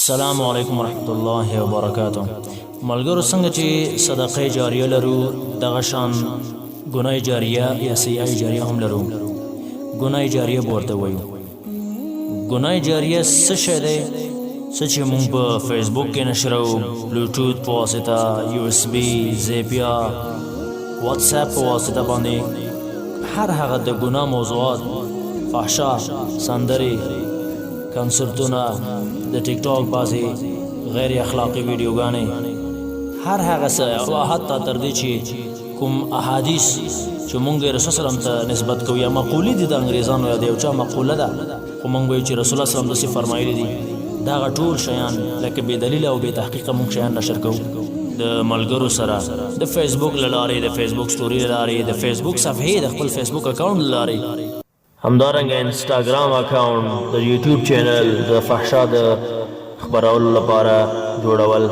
السلام علیکم ورحمت الله وبرکاته. ملګرو څنګه چې صدقه جاریه لرو دغه شان ګناه جاریه یا سیئه جاریه هم لرو. ګناه جاریه ورته وایو. ګناه جاریه څه شی دی؟ څه چې موږ په فیسبوک کې نشرو، بلوټوث په واسطه، یو اس بي، زیپیا، واتس اپ په واسطه باندې هر هغه د ګناه موضوعات، فحشا، سندرې، کنسرتونه، د ټیک ټاک بازي غیر اخلاقی ویډیوګانې، هر هغه څه او حتی تر دې چې کوم احادیث چې مونږ رسول سلام ته نسبت کوو یا مقولې دي د انګریزانو یا د یو چا مقوله ده، خو مونږ وایو چې رسول الله سلام داسې فرمایلي دي. دغه ټول شیان لکه بې دلیله او بې تحقیقه مونږ شیان نشر کوو د ملګرو سره، د فیسبوک له لارې، د فیسبوک سټوري له لارې، د فیسبوک صفحې، د خپل فیسبوک اکاونټ له لارې، همدارنګه انسټاګرام اکاونټ، د یوټیوب چینل د فحشا د خبرولو لپاره جوړول،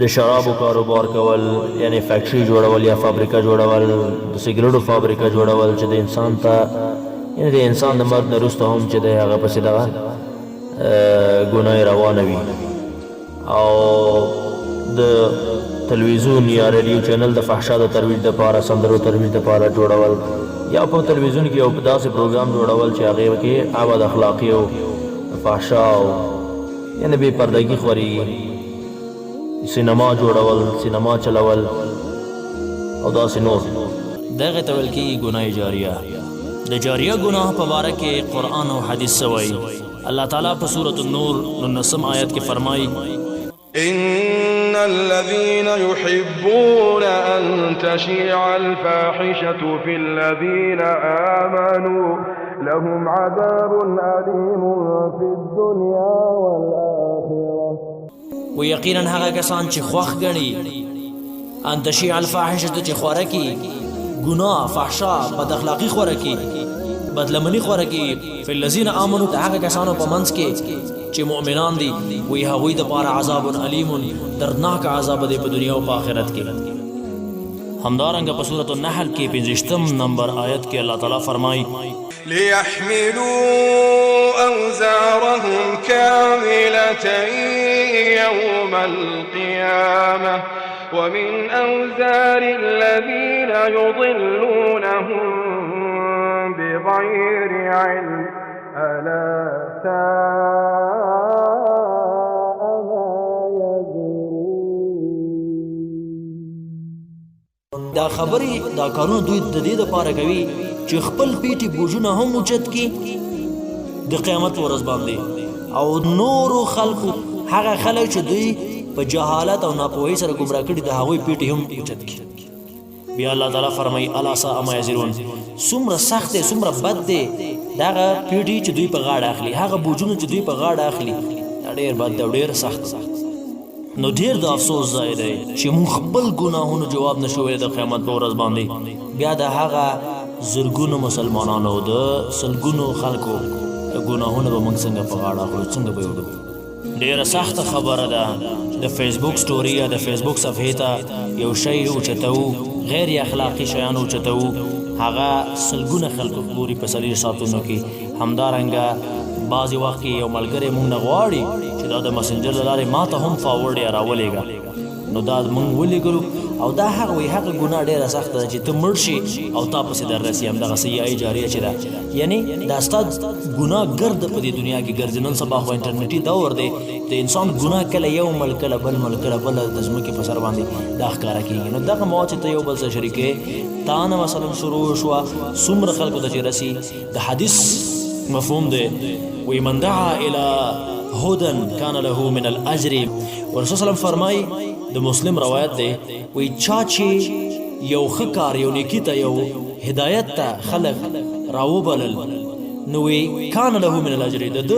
د شرابو کاروبار کول یعنی فیکټری جوړول یا فابریکه جوړول، د سیګریټو فابریکه جوړول چې د انسان ته یعنی د انسان د مرګ نه وروسته هم چې د هغه پسې دغه ګناه روانه وي، او د تلویزیون یا ریډیو چینل د فحشا د ترویج دپاره، سندرو ترویج دپاره جوړول، یا په تلویزیون کې یو داسې پروګرام جوړول چې هغې کې بد اخلاقي او فحشا او یعنی بې پردګي خورېږي، سینما جوړول، سینما چلول او داسې نور. دغه ته ویل کېږي ګناه جاریه. د جاریه ګناه په باره کې قرآن او حدیث څه وایي؟ الله تعالی په سورة النور 19 آیت کې فرمایي: إن الذين يحبون أن تشيع الفاحشة في الذين آمنوا لهم عذاب أليم في الدنيا والآخرة. ويقينا هغه کسان چې خوښ ګڼي ان تشيع الفاحشة چې خوره کي ګناه، فحشا، بد اخلاقي خوره کي، بدلمني خوره کي، في الذين آمنوا ته هغه کسانو په منځ کې چې مؤمنان دي، وی هغوی دپاره عذاب علیم دردناک عذاب دی په دنیا او په آخرت کې. همدارنګه په سورة النحل کې 50 نمبر آیت کې الله تعالی فرمایي: ليحملوا أوزارهم كاملة يوم القيامة ومن أوزار الذين يضلونهم بغير علم ألا ساء ما يزرون. دا خبرې دا کارونه دوی د دې دپاره کوي چې خپل پیټي بوجونه هم اوچت کړي د قیامت ورځ باندې، او نورو خلکو هغه خلک چې دوی په جهالت او ناپوهۍ سره ګمراه کړي د هغوی پیټي هم اوچت کړي. بیا الله تعالی فرمایي: الا ساء ما یزرون. څومره سخت دی، څومره بد دی دغه پیټي چې دوی په غاړه اخلي، هغه بوجونه چې دوی په غاړه اخلي، دا ډېر بد دی او ډېر سخت. نو ډېر د افسوس ځای دی چې موږ خپل ګناهونو جواب نشو ویلی د قیامت په ورځ باندې. بیا د هغه زرګونو مسلمانانو د سلګونو خلکو ګناهونه به موږ څنګه په غاړه اخلو، څنګه به یې وړو. ډېره سخته خبره ده د فیسبوک سټوري یا د فیسبوک صفحې ته یو شی اوچتوو، غیر اخلاقي شیان اوچتوو، هغه سلګونه خلکو ګوري په 4 ساعتونو کې. همدارنګه بعضې وخت کې یو ملګری موږ نه غواړي چې دا د مسنجر له لارې ما ته هم فاورډ یا راولېږه، نو دا موږ ولېږلو، او دا هغه هغه ګناه ډېره سخته ده چې ته مړ شي او تا پسې در رسي همدغه سیئه جاریه چې ده، یعنی دا ستا ګناه ګرد په دې دنیا کې ګرځي. نن سبا خو انټرنیټي دور دی، د انسان ګناه کله یو مل، کله بل مل، کله بله د ځمکې په سر باندې دا ښکاره کېږي. نو دغه مواد چې ته یو بل سره شریکې، تا نه مثلا شروع شوه څومره خلکو ته چې رسي. د حدیث مفهوم دی، وی من دعا الى هدى كان له من الاجر. ورسول صلی فرمای، د مسلم روایت دی، وی چا چې یو ښه کار، یو نیکي ته، یو هدایت ته خلق راوبلل، نو وی کان له من الاجر، د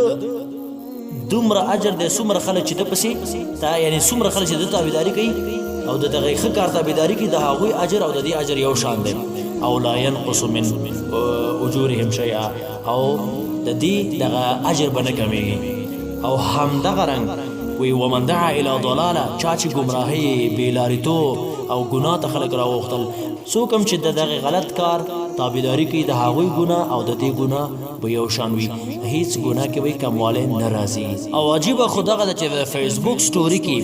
دومره اجر دی څومره خلک چې د پسې تا، یعنی څومره خلک چې د تابعداري کوي او د دغه ښه کار تابعداري کوي، د هغوی اجر او د دې اجر یو شان دی، او لا ينقص من اجورهم شیئا، او د دې دغه اجر به نه کمیږي. او همدغه رنګ وی ومن دعا الى ضلاله، چا چې ګمراهۍ، بېلاریتوب او ګناه ته خلک راوغتل، څوک هم چې د دغه غلط کار تابعداري کوي د هغوی ګناه او د دې ګناه به یو شان وي هیڅ ګناه کې به کموالی نه راځي او عجیبه خو دغه ده چې د فیسبوک سټوري کې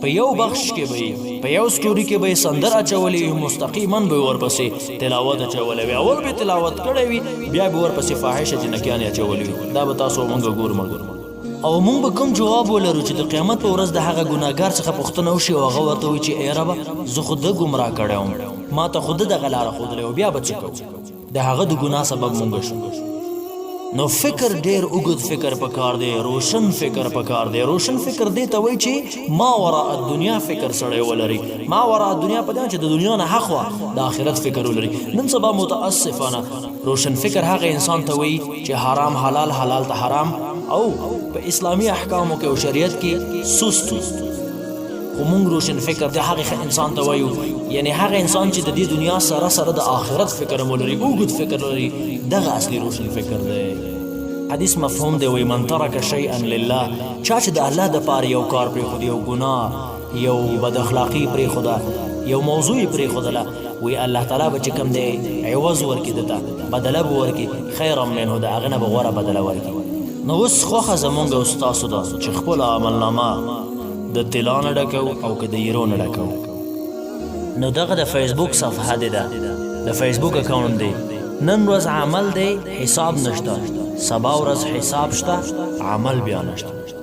په یو بخش کې به په یو سټوري کې به سندر اچولي مستقیما به ورپسې تلاوت اچولي وي اول به تلاوت کړی وي بیا به ورپسې فاحشه جنکیانې اچولي وي دا به تاسو مونږ ګورو او مونږ به کوم جواب ولرو چې د قیامت په ورځ د هغه ګناهګار څخه پوښتنه وشي او هغه ورته وایي چې ای ربه زه خو ده ګمراه کړی وم ما ته خو ده دغه لاره ښودلی او بیا به څه کوو د هغه د ګناه سبب مونږ شو نو فکر ډیر اوږد فکر پکار دی روشن فکر پکار دی روشن فکر دی ته وایي چې ما وراء الدنیا فکر سړی ولري ما وراء الدنیا په دې چې د دنیا نه حق وه د آخرت فکر ولري نن سبا متاسفانه روشن فکر هغه انسان ته وایي چې حرام حلال حلال ته حرام او په اسلامي احکامو کې او شریعت کې سست خو مونږ روشن فکر د هغه انسان ته وایو یعنی هغه انسان چې د دې دنیا سره سره د آخرت فکر هم ولري اوږد فکر لري دغه اصلي روشن فکر دی حدیث مفهوم دی وایي من ترک شیئا لله چا چې د الله دپاره یو کار پرېښود یو ګناه یو بد اخلاقي پرېښوده یو موضوع یې پرېښودله وی الله تعالی به چې کوم دی عوض ورکړي ده ته بدله به ورکړي خیرا منه د هغه نه به غوره بدله ورکړي نو اوس خوښه زمونږ او ستاسو ده چې خپله عملنامه د طلا نه ډکو او که د ایرو نه ډکو نو دغه د فیسبوک صفحه دی ده د فیسبوک اکاونټ دی نن ورځ عمل دی حساب نشته سبا ورځ حساب شته عمل بیا نشته